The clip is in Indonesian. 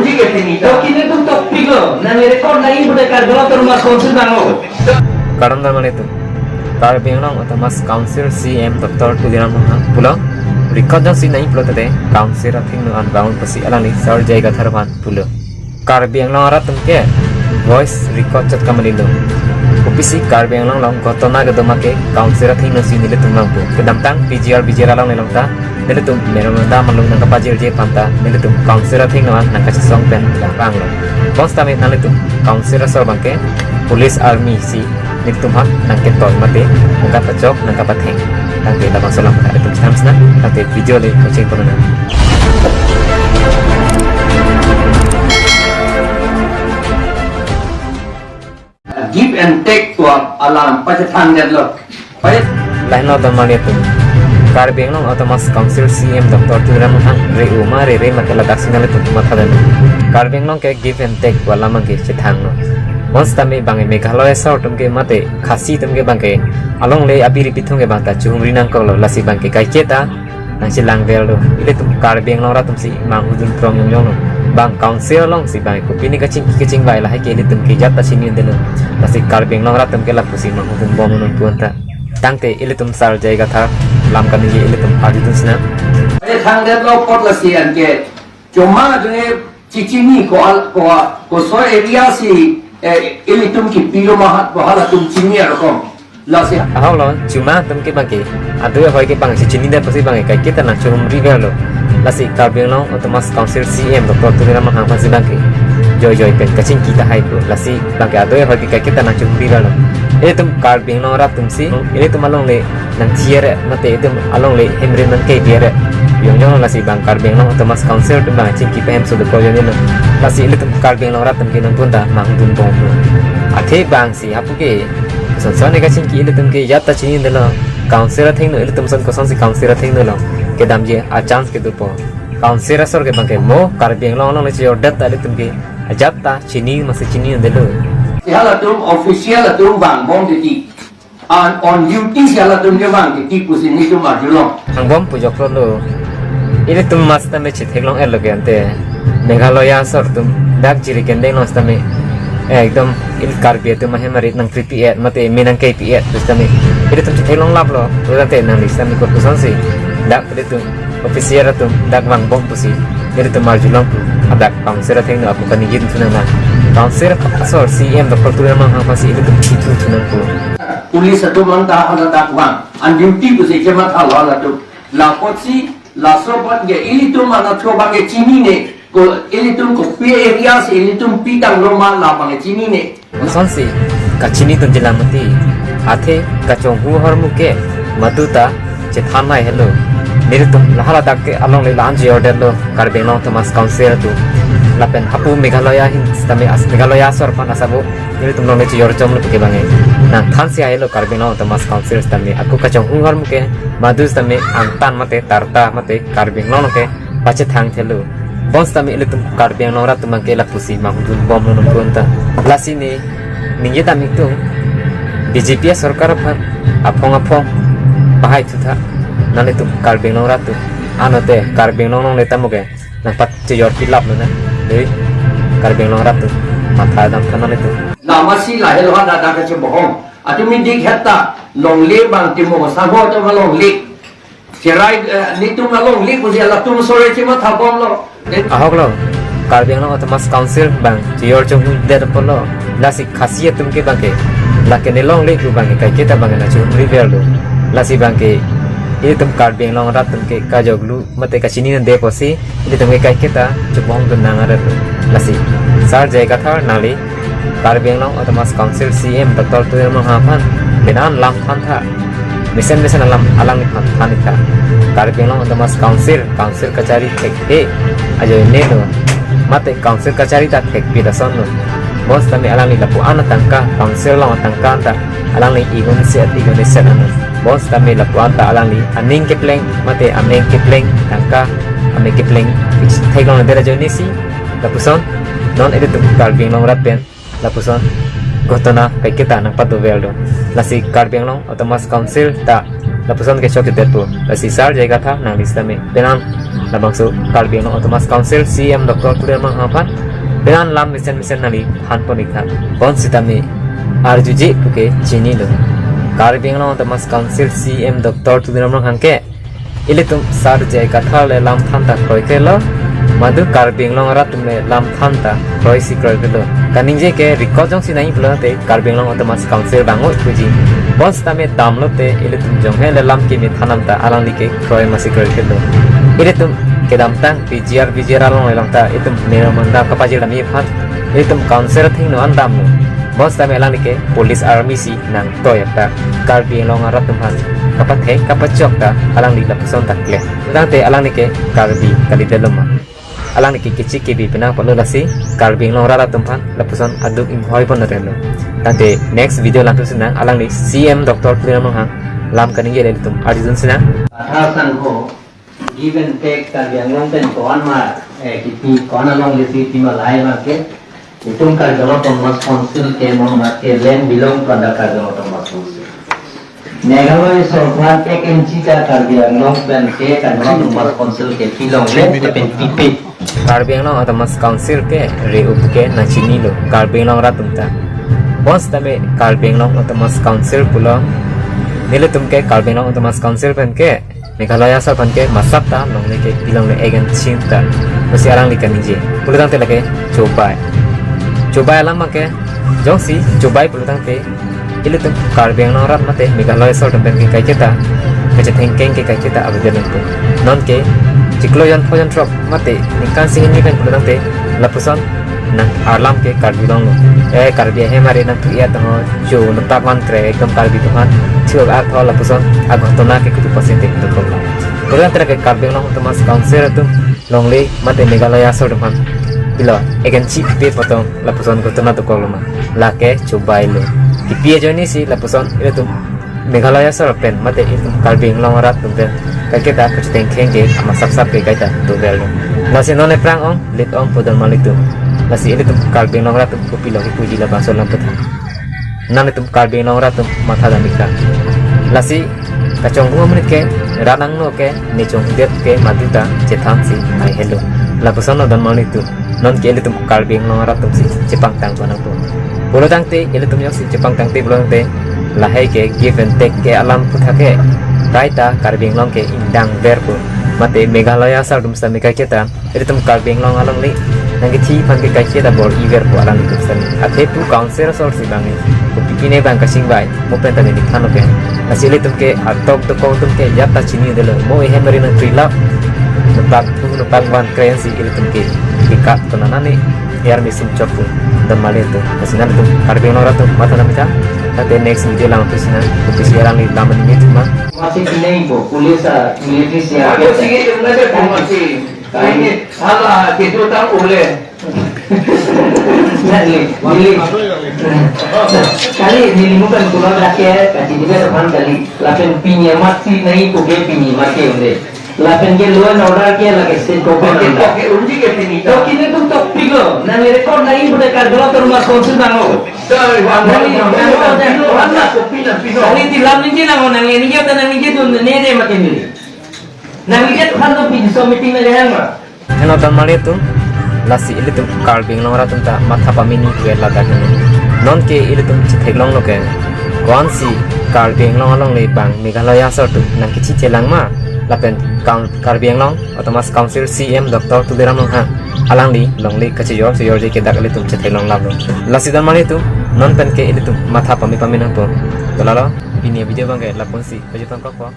ठीक है नहीं तो किने तुम टॉपिक लो ना मेरे को नहीं बोले कर दो तो mas council bango Karon naman ito. Karbing lang otomas council CM Dr. Tudiram pulang. Record jang si naik pulo tade council ating no unbound pasi alani sar jayga tharban pulo. Karbing lang arat tumke voice record chat kamalilo. Opisi karbing lang gotona gadomake council ating no sinile tumlang po. Kedamtang BGR lang nilang ta. Nila tum meron na malung nang kapajir je panta nila tum council ating no nang kasisong pen lang lo. Bos tamit nang tum council sor bangke police army si nagtumhak ng kitol mati ng kapachok ng kapateng ang labang salam ka itong stamps na ang video ulit coaching po na give and take to alarm pajatan jadlo lain na teman itu karbing long otomas council CM Dr. Tudiram re uma re matalaga sinal itu matadan karbing long ke give and take wala mangke chithang no Once tami bangai Meghalaya sor tumke mate khasi tumke bangke along le abiri pithunge bangta chumri nang kolo lasi bangke kai keta nang silang velo ile tum karbeng long ra tum si mang hudun from yong yong bang council long si bang ko pini kaching bai la hai ke ile tum ke jata sini delo lasi karbeng long ra tum ke la pusi mang hudun bom non puanta tangte ile tum sar jaiga thar lam kan ye ile tum adi tum sina thang det lo pot la si an ke choma june chichini ko so area si ini tum ki pilo mahat bahala tum chini arokom lasi ahau lo cuma tum ke bangke adu hoi ke bang si chini da pasi bangke kai kita na chum river lo lasi karbeng long otomas council CM Dr. Tudiram hang pasi bangke joy pen kaching kita hai ko lasi bangke adu hoi ke kai kita na chum river lo ini tum karbeng long rap tum si ini tum along le nang tiere mate itu along le hemre nang kai tiere yong lasi bang karbeng long otomas council tum bang ching ki pem so de ko yo ne lasi ile tum karbeng long rap tum ke nang punta mang dun bom athe bang si apu ke son son ne kaching ki ile tum ke yata chini de lo council thing no ile tum son ko son si council thing no lo ke dam je a chance ke dupo council sor ke bang ke mo karbeng long ne chi order ta ile tum ke ajata chini mas chini de lo hala tum official tum bang bom di on duty hala tum je bang ki pusin ni tum ajulong ang bom pujok lo ile tum mas ta me chithek long el lo ke ante Meghalaya sor tum dak jiri kendeng long sta me ekdom il karbi tu mahe marit nang 3p8 mate minang kp8 terus kami itu tu thelong lap lo urate nang lista mi ko pusan si dak itu ofisier tu dak wang bom pusi itu tu marjulong tu adak council theng aku kan yin tu na council asor CM Dr. Tudiram hang pasi itu tu tu nang ku police tu man ta hala dak wang on duty pusi jema ta la tu la potsi la sobat ge ini tu mana tu bang ge chini ne ko ini tu ko pe area se ini tu pitang loma la bang ge chini ne pusan si kachini tu jelamati athe kachong hu har muke matuta chethana hello mere tu lahala dak ke along le lanji order lo karbeng long thomas council tu lapen hapu Meghalaya hin stame as Meghalaya sor pan asabu mere tu nong chi yor chom lo ke bange na than si aelo karbeng long thomas council stame aku kachong hu har muke madus stame angtan mate tarta mate karbeng long ke pache thang thelu bons tami ile tum karbeng long rat tumang ke la pusi mahudun bom non punta lasini ninge tami tu BJP sarkar apong bahai thutha nale tum karbeng long rat tu anote karbeng long le tamoge nang pat che yor pilap na dei karbeng long rat tu matha dam kana le tu lama si la helo da da ka che bohong atu mi dik hatta long le bang ti mo sa ho to long le cerai ni tu long le ku la tu sore che ma tha bom lo ahok lo karbeng long otomas council bang yor chung der polo lasi khasiat tum ke bang ke la ke ne long le ku bang ke kita bang na chu river lo lasi bang ke ini tum karbeng long rat tum ke ka joglu mate ka chini de posi ini tum ke kita chu bom dun nang ara lasi sar jaiga thar nali karbeng long otomas council CM Dr. Tudiram hafan benan lam phan tha mission alam phan tha karbeng long otomas council kachari thek he ajo ne no mate council kachari ta thek pi da son no bos tami alang ni lapu ana tangka council long tangka ta alang ni igon se ana bos tami lapu anta alang ni aning ke pleng mate ameng ke pleng tangka ameng ke pleng thek long dera jo ni si lapu son non edit karbeng long rat pen lapu son gotona kai kita nang patu veldo lasi karbeng long otomas council ta lapu son ke chok te tu lasi sar jaiga tha nang lista me benan labang su Karbi Anglong Autonomous Council CM Dr. Tulir Manghapan dengan lam misen nali han ponikha bon sitami arjuje puke chini lo Karbi Anglong Autonomous Council CM Dr. Tulir Manghangke ilitum sar jai kathal le lam thanta kroike lo madu Karbi Anglong ratum le lam thanta kroi si kroike lo kaninje ke record jong sinai pula te Karbi Anglong Autonomous Council bangot puji bon sitami damlo te ilitum jong he le lam kimi thanam ta alang like kroi masi kroike lo ilitum kedam tang BGR along elang ta itum nero manda kapajil dami phat itum council thing no andam no bos ta melang dike police army si nang toyak ta Karbi Anglong aratum han kapat he kapat chok ta alang di lapson ta kle dang te alang dike Karbi kali deloma alang dike kichi ke bi pina polo lasi Karbi Anglong aratum han lapson aduk im hoi pon relo dang te next video lang tu senang alang di CM Dr. Tulir Manghang lam kaninge le itum arjun senang Atasan ho give and take Karbi Anglong ten kawan ma kiti kawan along lesi timalai ma ke itum Karbi Anglong Autonomous Council ke mo ma ke land belong pada Karbi Anglong Autonomous Council Meghalaya Sarkar ek inci ka Karbi Anglong dan ke Karbi Anglong Autonomous Council ke belong land ke tipe Karbi Anglong Autonomous Council ke reup ke nachini lo Karbi Anglong ratum ta bos tame Karbi Anglong Autonomous Council pulo nile tumke Karbi Anglong Autonomous Council pen ke Meghalaya Sarpan ke masapta longle ke bilong le egen cinta mesti arang likan nije pulutang te lake coba alam make jongsi coba pulutang te ile tum Karbi Anglong rat mate Meghalaya Sarpan pen ke kai kita kace tengkeng ke kai kita abedan tu non ke cikloyan thojan trop mate nikan singin ni pen pulutang te lapuson nang alam ke Karbi Anglong Karbi he mare nang tu ya to jo natapan kre ekdam Karbi tuhan chua ar tho lapuson agotona ke kutu pasente to kola koran tera ke Karbi Anglong Autonomous Council tu longle mate Meghalaya Sarpan bilo egen chip pe potong lapuson gotona to kola la ke coba lo ipie joni si lapuson ile tu Meghalaya Sarpan mate itu Karbi Anglong rat tu ben kai ta kuch tengkeng ke ama sap pe kai ta to belo nasi none prang ong lit ong podal malik tu nasi ile tu Karbi Anglong rat tu pilo ki puji la basol lam petha nan itu Karbi Anglong rat tu matha dan mikra lasi kacong gua menit ke ranang no ke ni chong det ke maduta cetham si ai hello lapuson dan malik tu non ke ile tu Karbi Anglong rat tu si Jepang tang ko nang tu bolo tang te ile tu yok si Jepang tang te bolo te lahai ke give and take ke alam putha ke taita Karbi Anglong ke indang verbo mate Meghalaya Sarpan sta kai kita ile tu Karbi Anglong along li nang thi pan ke kai kita bol iver ko alang tu sta athe tu council sor si bangi ko pikine bang kasing bai mo pen ta ni khano ke asile tum ke atop to ko tum ke yata chini delo mo he mari nang trila nupak ban currency ile tum ke ikat to nanani yar mi sum chok dan male tu asinan tu Karbi Anglong rat tu mata namita ate next video lang tu sinan ko pisiran ni laman ni cuma masih pinai po pulis military siya Ako sige yung nasa kumasi kaya hala kito tang ule kali nilimukan kulon rakyat kasi juga teman kali lapen pinya mati nahi puge pinyi mati unde lapen ke luar order ke lagi state government oke unji ke pinita to kini tu top pigo na record nahi bude Karbi Anglong Autonomous Council bango Sorry, wala ko pina pino. kali tilam ni lang nang ni jata nang ni tu nere makin ni nang ni jata kan tu pinyi so meeting na jahan ma heno dan male tu lasi ile tu Karbi Anglong rat tu ta matha pamini ke lada ke non ke ile tu chitheglong lo ke konsi Karbi Anglong along le bang Meghalaya Sarpan nang kichi chelang ma lapen Karbi Anglong Autonomous Council CM Dr. Tulir Manghang alang di longli kaciyor je ke dak ile tu chitheglong labo lasi dan male tu non pen ke ile tu matha pami na to lalo ini video bang ke lapon si pajutang ko